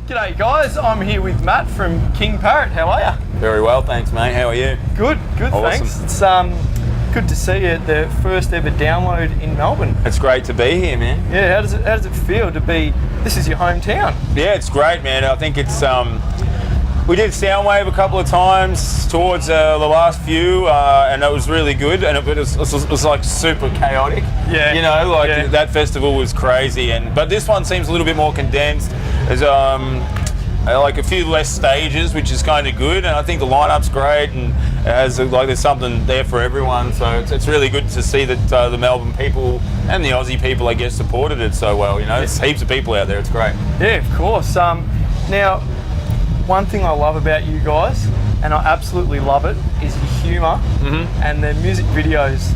G'day guys, I'm here with Matt from King Parrot. How are you? Very well, thanks mate. How are you? Good, Awesome. thanks. It's good to see you at the first ever download in Melbourne. It's great to be here, man. Yeah, how does it feel to be, this is your hometown? Yeah, it's great, man. I think it's, we did Soundwave a couple of times towards the last few, and it was really good, and it was like super chaotic. Yeah. You know, like that festival was crazy, but this one seems a little bit more condensed. There's like a few less stages, which is kind of good, and I think the lineup's great, and it has like there's something there for everyone. So it's really good to see that the Melbourne people and the Aussie people, I guess, supported it so well. You know, there's heaps of people out there. It's great. Yeah, of course. Now, one thing I love about you guys, and I absolutely love it, is your humour and the music videos.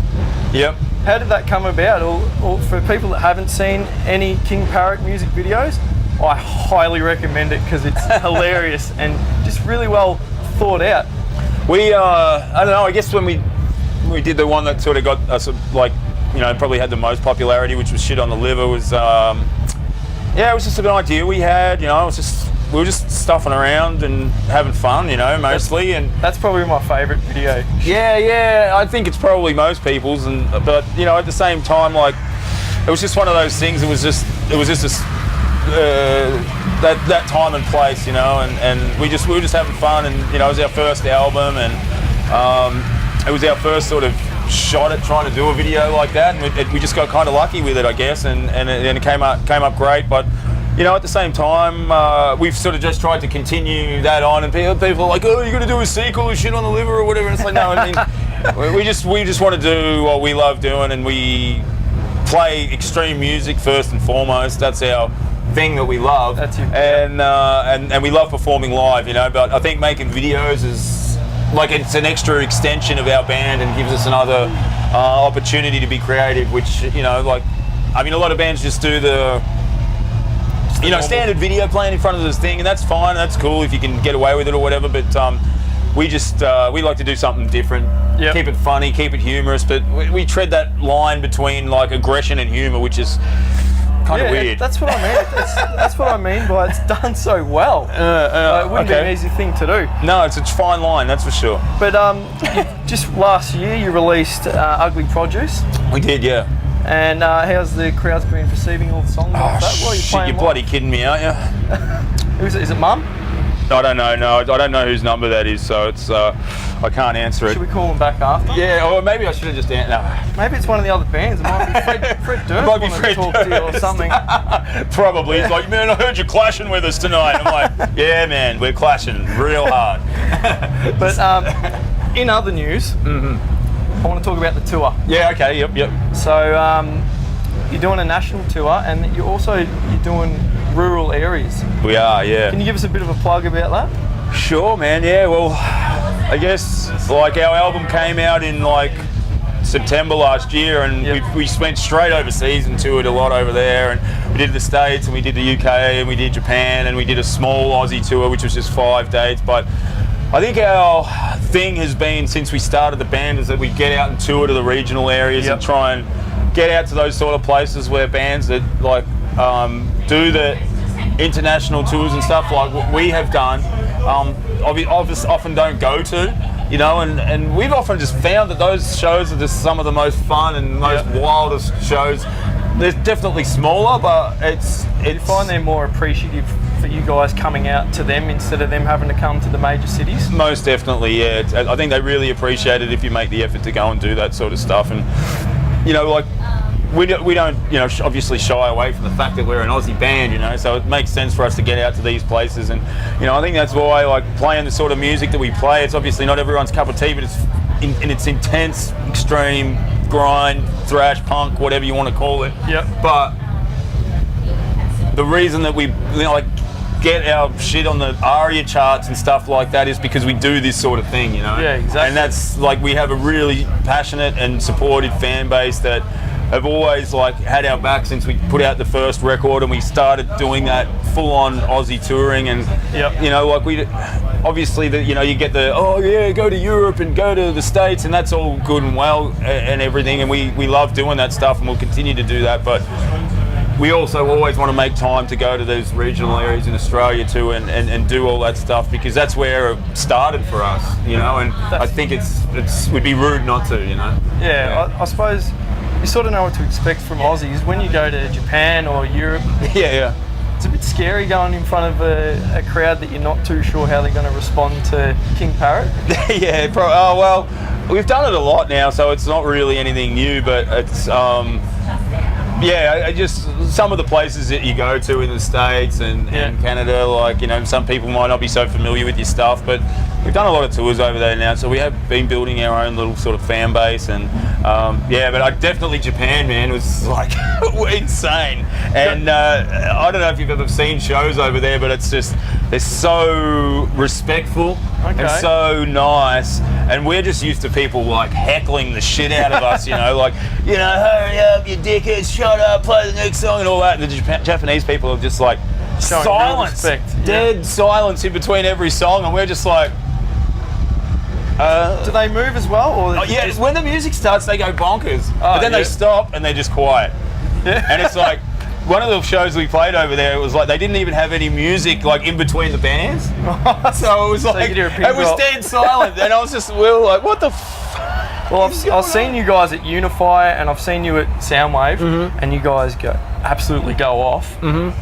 Yep. How did that come about? Or for people that haven't seen any King Parrot music videos, I highly recommend it because it's hilarious and just really well thought out. We, I don't know, I guess when we did the one that sort of got us, like, you know, probably had the most popularity, which was Shit on the Liver, was, yeah, it was just an idea we had, you know, we were just stuffing around and having fun, you know, mostly. That's probably my favourite video. Yeah, I think it's probably most people's, but, you know, at the same time, like, it was just one of those things, it was just that time and place, you know, and we were just having fun, and you know, it was our first album, and it was our first sort of shot at trying to do a video like that, and we just got kind of lucky with it, I guess, and it came up great. But you know, at the same time, we've sort of just tried to continue that on, and people are like, oh, you're going to do a sequel of Shit on the Liver or whatever, and it's like, no, I mean, we just want to do what we love doing, and we play extreme music first and foremost. That's our thing that we love. That's your, and we love performing live, you know, but I think making videos is like, it's an extra extension of our band and gives us another opportunity to be creative, which, you know, like, I mean, a lot of bands just do the standard video playing in front of this thing, and that's fine, that's cool if you can get away with it or whatever, but we like to do something different. Yep. Keep it funny, keep it humorous, but we tread that line between like aggression and humor, which is kind of weird. That's what I mean. That's what I mean by it's done so well. It wouldn't be an easy thing to do. No, it's a fine line, that's for sure. But just last year you released Ugly Produce. We did, yeah. And how's the crowds been receiving all the songs like that? What are you Shit, playing you're bloody kidding me, aren't you? Is it Mum? I don't know. No, I don't know whose number that is, so it's I can't answer it. Should we call them back after? Yeah, or maybe I should have just answered. No. Maybe it's one of the other bands. It might be Fred Durst. Might be Fred talk to you or something. Probably. He's like, man, I heard you're clashing with us tonight. I'm like, yeah, man, we're clashing real hard. But in other news, I want to talk about the tour. Yeah. Okay. Yep. So you're doing a national tour, and you're doing rural areas. We are, yeah. Can you give us a bit of a plug about that? Sure, man. Yeah. Well, I guess like our album came out in like September last year, and we went straight overseas and toured a lot over there, and we did the States, and we did the UK, and we did Japan, and we did a small Aussie tour, which was just 5 dates. But I think our thing has been, since we started the band, is that we get out and tour to the regional areas and try and get out to those sort of places where bands that like do the international tours and stuff like what we have done often don't go to, you know, and we've often just found that those shows are just some of the most fun and most wildest shows. They're definitely smaller, but you find they're more appreciative for you guys coming out to them instead of them having to come to the major cities? Most definitely, yeah. I think they really appreciate it if you make the effort to go and do that sort of stuff. And you know, like, we don't, you know, obviously shy away from the fact that we're an Aussie band, you know, so it makes sense for us to get out to these places. And, you know, I think that's why, like, playing the sort of music that we play, it's obviously not everyone's cup of tea, but it's intense, extreme, grind, thrash, punk, whatever you want to call it. Yep. But the reason that we, you know, like, get our shit on the ARIA charts and stuff like that is because we do this sort of thing, you know? Yeah, exactly. And that's, like, we have a really passionate and supportive fan base that have always, like, had our back since we put out the first record, and we started doing that full-on Aussie touring. And you know, like, we obviously, you know, you get the, oh yeah, go to Europe and go to the States, and that's all good and well and everything, and we love doing that stuff, and we'll continue to do that. But we also always want to make time to go to those regional areas in Australia too, and do all that stuff, because that's where it started for us, you know. And I think it would be rude not to, you know. Yeah. I suppose you sort of know what to expect from Aussies when you go to Japan or Europe. Yeah. It's a bit scary going in front of a crowd that you're not too sure how they're going to respond to King Parrot. Yeah. Oh well, we've done it a lot now, so it's not really anything new, but it's yeah, I just some of the places that you go to in the States and Canada, like, you know, some people might not be so familiar with your stuff, but we've done a lot of tours over there now, so we have been building our own little sort of fan base, and yeah, but definitely Japan, man, was like insane. And I don't know if you've ever seen shows over there, but it's just, they're so respectful and so nice, and we're just used to people like heckling the shit out of us, you know, like, you know, hurry up, you dickhead, shut up, play the next song and all that. And the Japanese people are just like showing silence, dead silence in between every song, and we're just like, do they move as well? Or yeah, when the music starts, they go bonkers, but then they stop and they're just quiet. And it's like, one of the shows we played over there, it was like they didn't even have any music like in between the bands. So it was like, it was dead silent, and I was just, we were like, what the Well, I've seen you guys at Unify, and I've seen you at Soundwave, and you guys absolutely go off,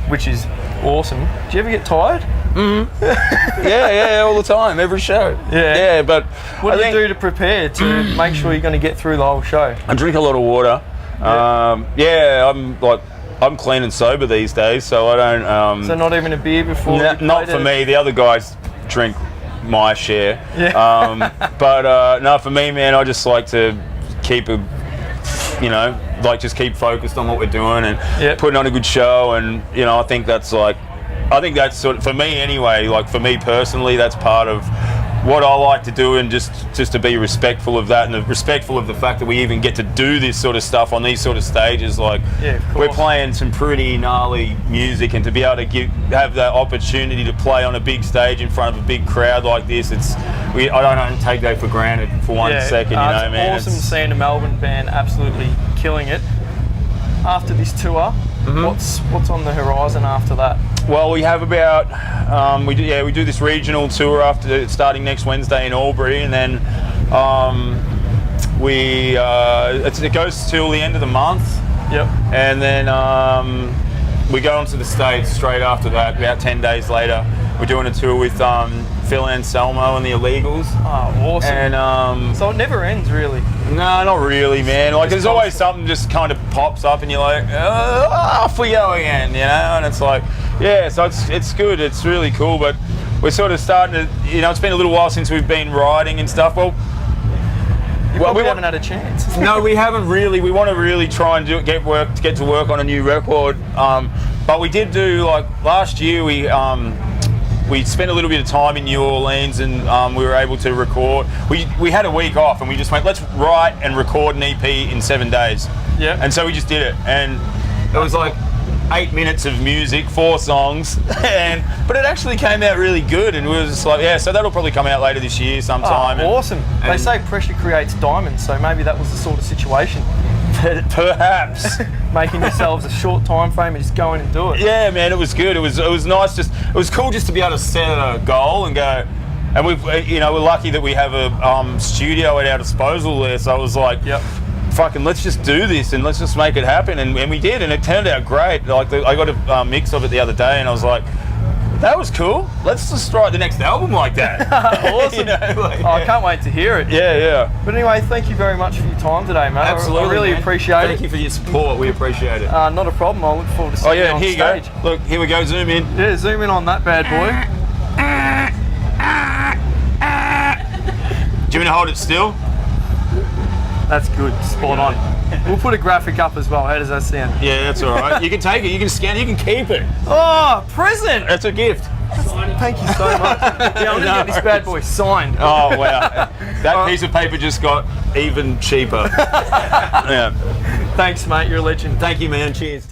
which is awesome. Do you ever get tired? Yeah, all the time, every show. Yeah, but what do you do to prepare to make sure you're going to get through the whole show? I drink a lot of water. I'm clean and sober these days, so I don't. So not even a beer before? Not for me. The other guys drink my share. But no, for me, man, I just like to keep just keep focused on what we're doing and putting on a good show, and you know, I think that's sort of, for me anyway, like for me personally, that's part of what I like to do, and just to be respectful of that, and respectful of the fact that we even get to do this sort of stuff on these sort of stages. Like, we're playing some pretty gnarly music, and to be able to have that opportunity to play on a big stage in front of a big crowd like this, I don't take that for granted for one second. You know, man. It's awesome seeing a Melbourne band absolutely killing it. After this tour, what's on the horizon after that? Well, we have about we do this regional tour starting next Wednesday in Albury, and then it goes till the end of the month. And then we go on to the States straight after that. About 10 days later, we're doing a tour with Phil Anselmo and the Illegals. Oh, awesome! And so it never ends, really. No, not really, man. Like, there's always something just kind of pops up, and you're like, off we go again, you know. And it's like, yeah, so it's good. It's really cool, but we're sort of starting to, you know, it's been a little while since we've been riding and stuff. Well, we haven't had a chance. No, we haven't really. We want to really try and get to work on a new record. But we did do, like, last year we spent a little bit of time in New Orleans, and we were able to record. We had a week off, and we just went, let's write and record an EP in 7 days. And so we just did it, and it was like 8 minutes of music, 4 songs, but it actually came out really good, and we were just like, so that'll probably come out later this year sometime. Awesome. They say pressure creates diamonds, so maybe that was the sort of situation. Perhaps. Making yourselves a short time frame and just going and do it. Yeah, man, it was good. It was nice. It was cool just to be able to set a goal and go. And we're lucky that we have a studio at our disposal there. So I was like, fucking, let's just do this and let's just make it happen. And we did, and it turned out great. Like, I got a mix of it the other day, and I was like, that was cool. Let's just write the next album like that. Awesome. You know, I can't wait to hear it. Yeah. But anyway, thank you very much for your time today, mate. Absolutely. I really appreciate it. Thank you for your support. We appreciate it. Not a problem. I look forward to seeing you on here stage. You go. Look, here we go. Zoom in. Yeah, zoom in on that bad boy. Do you want me to hold it still? That's good. Spot on. We'll put a graphic up as well. How does that sound? Yeah, that's all right. You can take it. You can scan it. You can keep it. Oh, present. That's a gift. Thank you so much. Yeah, I'm going to get this bad boy signed. Oh, wow. That piece of paper just got even cheaper. Thanks, mate. You're a legend. Thank you, man. Cheers.